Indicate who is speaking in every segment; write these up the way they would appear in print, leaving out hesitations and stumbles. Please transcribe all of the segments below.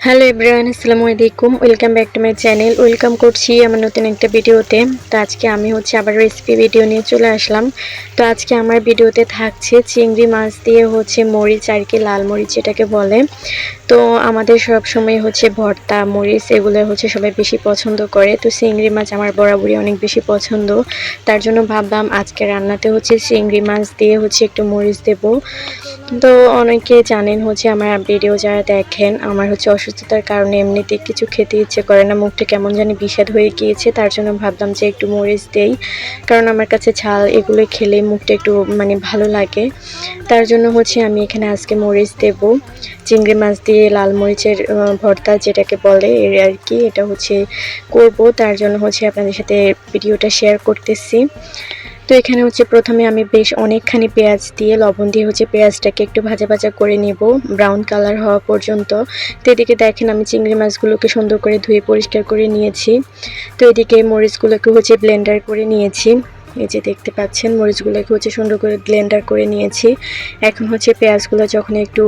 Speaker 1: Hello everyone, আসসালামু আলাইকুম। Welcome back to my channel. Welcome করছি আমার নতুন একটা ভিডিওতে। তো আজকে আমি আবার রেসিপি ভিডিও নিয়ে চলে আসলাম। তো আজকে আমার ভিডিওতে থাকছে চিংড়ি মাছ দিয়ে মরিচ আর কি, লাল মরিচ যেটাকে বলে। তো আমাদের সব সময় ভর্তা মরিচ এগুলো সবাই বেশি পছন্দ করে। তো চিংড়ি মাছ আমার বরাবরই অনেক বেশি পছন্দ। তার জন্য ভাবলাম আজকে রান্নাতে চিংড়ি মাছ দিয়ে একটু মরিচ দেব। তো অনেকে জানেন আমার ভিডিও যারা দেখেন, আমার অসুস্থতার কারণে এমনিতে কিছু খেতে ইচ্ছে করে না, মুখটা কেমন জানি বিষাদ হয়ে গিয়েছে। তার জন্য ভাবলাম যে একটু মরিচ দেই, কারণ আমার কাছে ঝাল এগুলো খেলে মুখটা একটু ভালো লাগে। তার জন্য আমি এখানে আজকে মরিচ দেব, চিংড়ি মাছ দিয়ে লাল মরিচের ভর্তা যেটাকে বলে এর আর কি, এটা করব। তার জন্য আপনাদের সাথে ভিডিওটা শেয়ার করতেছি। তো এখানে প্রথমে আমি বেশ অনেকখানি পেঁয়াজ দিয়ে লবণ দিয়ে পেঁয়াজটাকে একটু ভাজা ভাজা করে নেব, ব্রাউন কালার হওয়া পর্যন্ত। তো এদিকে দেখেন আমি চিংড়ি মাছগুলোকে সুন্দর করে ধুয়ে পরিষ্কার করে নিয়েছি। তো এদিকে মরিচগুলোকে ব্লেন্ডার করে নিয়েছি। এই যে দেখতে পাচ্ছেন মরিচগুলোকে সুন্দর করে ব্লেন্ডার করে নিয়েছি। এখন পেঁয়াজগুলো যখন একটু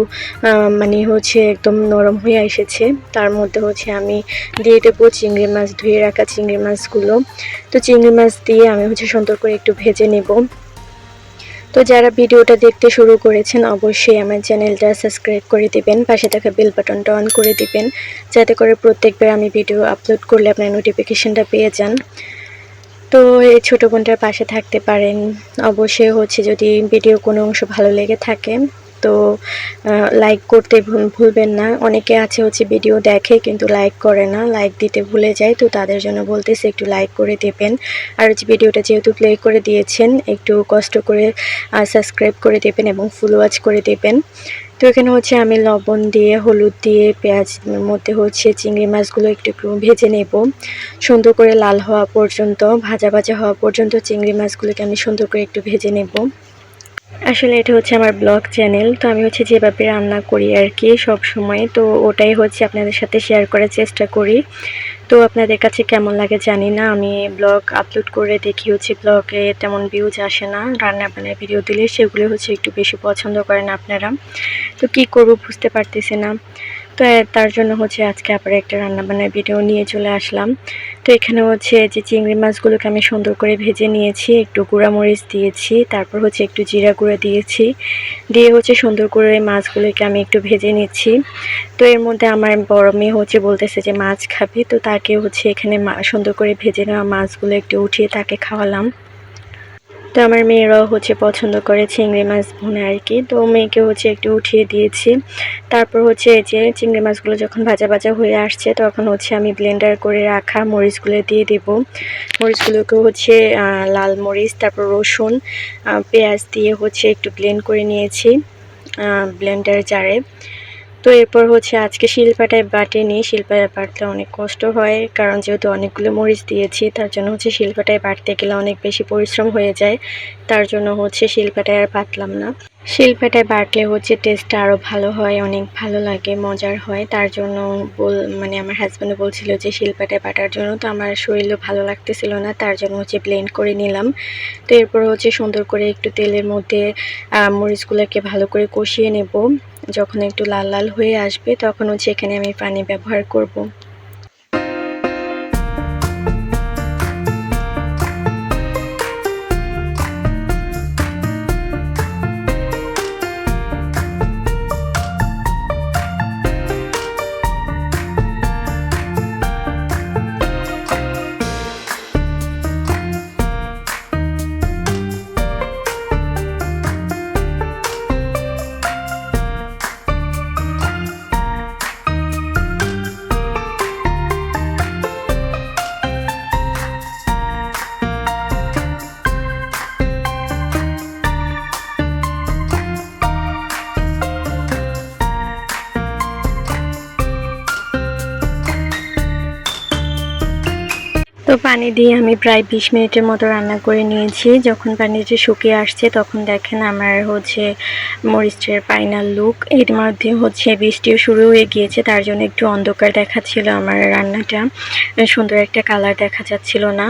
Speaker 1: একদম নরম হয়ে এসেছে, তার মধ্যে আমি দিয়ে দেবো চিংড়ি মাছ, ধুয়ে রাখা চিংড়ি মাছগুলো। তো চিংড়ি মাছ দিয়ে আমি সুন্দর করে একটু ভেজে নেব। তো যারা ভিডিওটা দেখতে শুরু করেছেন অবশ্যই আমার চ্যানেলটা সাবস্ক্রাইব করে দিবেন, পাশে থাকা বেল বাটনটা অন করে দিবেন, যাতে করে প্রত্যেকবার আমি ভিডিও আপলোড করলে আপনার নোটিফিকেশনটা পেয়ে যান। তো এই ছোটো বোনটার পাশে থাকতে পারেন। অবশ্যই যদি ভিডিও কোনো অংশ ভালো লেগে থাকে তো লাইক করতে ভুলবেন না। অনেকে আছে ভিডিও দেখে কিন্তু লাইক করে না, লাইক দিতে ভুলে যায়। তো তাদের জন্য বলতেছি একটু লাইক করে দেবেন। আর ভিডিওটা যেহেতু প্লে করে দিয়েছেন, একটু কষ্ট করে সাবস্ক্রাইব করে দেবেন এবং ফুল ওয়াচ করে দেবেন। তো এখানে আমি লবণ দিয়ে, হলুদ দিয়ে, পেঁয়াজ মধ্যে চিংড়ি মাছগুলো একটু ভেজে নেব সুন্দর করে, লাল হওয়া পর্যন্ত, ভাজা ভাজা হওয়া পর্যন্ত চিংড়ি মাছগুলোকে আমি সুন্দর করে একটু ভেজে নেব। আসলে এটা আমার ব্লগ চ্যানেল, তো আমি যেভাবে রান্না করি আর কি সব সময়, তো ওটাই আপনাদের সাথে শেয়ার করার চেষ্টা করি। তো আপনাদের কাছে কেমন লাগে জানি না, আমি ব্লগ আপলোড করে দেখি ব্লগে তেমন ভিউজ আসে না, রান্না বান্নার ভিডিও দিলে সেগুলো একটু বেশি পছন্দ করেন আপনারা। তো কি করব বুঝতে পারতেছি না। তো তার জন্য আজকে আবার একটা রান্নাবান্নার ভিডিও নিয়ে চলে আসলাম। তো এখানে যে চিংড়ি মাছগুলোকে আমি সুন্দর করে ভেজে নিয়েছি, একটু গুঁড়ামরিচ দিয়েছি, তারপর একটু জিরা গুঁড়া দিয়েছি, দিয়ে সুন্দর করে মাছগুলোকে আমি একটু ভেজে নিচ্ছি। তো এর মধ্যে আমার বড় মেয়ে বলতেছে যে মাছ খাবে, তো তাকে এখানে সুন্দর করে ভেজে নেওয়া মাছগুলো একটু উঠিয়ে তাকে খাওয়ালাম। তো আমার মেয়েরাও পছন্দ করে চিংড়ি মাছ ভুনা আর কি, তো মেয়েকে একটু উঠিয়ে দিয়েছি। তারপর এই যে চিংড়ি মাছগুলো যখন ভাজা ভাজা হয়ে আসছে, তখন আমি ব্লেন্ডার করে রাখা মরিচগুলো দিয়ে দেব। মরিচগুলোকে লাল মরিচ, তারপর রসুন, পেঁয়াজ দিয়ে একটু ব্লেন্ড করে নিয়েছি ব্লেন্ডার জারে। তো এরপর আজকে শিলপাটায় বাটিনি, শিলপাটায় বাটলে অনেক কষ্ট হয়, কারণ যেহেতু অনেকগুলো মরিচ দিয়েছি, তার জন্য শিলপাটায় বাটতে গেলে অনেক বেশি পরিশ্রম হয়ে যায়। তার জন্য শিলপাটায় আর বাটলাম না। শিলপাটায় বাটলে টেস্টটা আরও ভালো হয়, অনেক ভালো লাগে, মজার হয়। তার জন্য আমার হাজব্যান্ড বলছিল যে শিলপাটায় বাটার জন্য, তো আমার শরীরও ভালো লাগতেছিল না, তার জন্য ব্লেন্ড করে নিলাম। তো এরপর সুন্দর করে একটু তেলের মধ্যে মরিচগুলোকে ভালো করে কষিয়ে নেব। যখন একটু লাল লাল হয়ে আসবে তখন এখানে আমি পানি ব্যবহার করব। তো পানি দিয়ে আমি প্রায় 20 মিনিটের মতো রান্না করে নিয়েছি। যখন পানিটা শুকিয়ে আসছে তখন দেখেন আমার হচ্ছে মরিচের ফাইনাল লুক। এর মধ্যে হচ্ছে বৃষ্টিও শুরু হয়ে গিয়েছে, তার জন্য একটু অন্ধকার দেখাচ্ছিল আমার রান্নাটা, সুন্দর একটা কালার দেখা যাচ্ছিল না।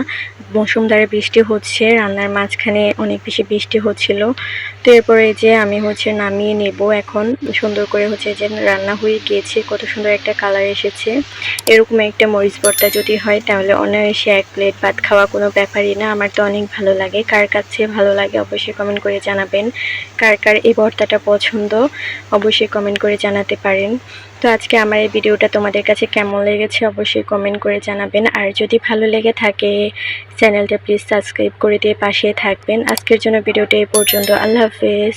Speaker 1: মৌসুমধারে বৃষ্টি হচ্ছে, রান্নার মাঝখানে অনেক বেশি বৃষ্টি হচ্ছিল। তো এরপরে যে আমি হচ্ছে নামিয়ে নেব এখন। সুন্দর করে হচ্ছে যে রান্না হয়ে গিয়েছে, কত সুন্দর একটা কালার এসেছে। এরকম একটা মরিচ ভর্তা যদি হয় তাহলে অনায়াসে 1 প্লেট ভাত খাওয়া কোনো ব্যাপারই না। আমার তো অনেক ভালো লাগে। কার কাছে ভালো লাগে অবশ্যই কমেন্ট করে জানাবেন। কার কার এই ভর্তাটা পছন্দ অবশ্যই কমেন্ট করে জানাতে পারেন। তো আজকে আমার এই ভিডিওটা তোমাদের কাছে কেমন লেগেছে অবশ্যই কমেন্ট করে জানাবেন। আর যদি ভালো লেগে থাকে চ্যানেলটা প্লিজ সাবস্ক্রাইব করে দিয়ে পাশে থাকবেন। আজকের জন্য ভিডিওটা এই পর্যন্ত। আল্লাহ হাফেজ।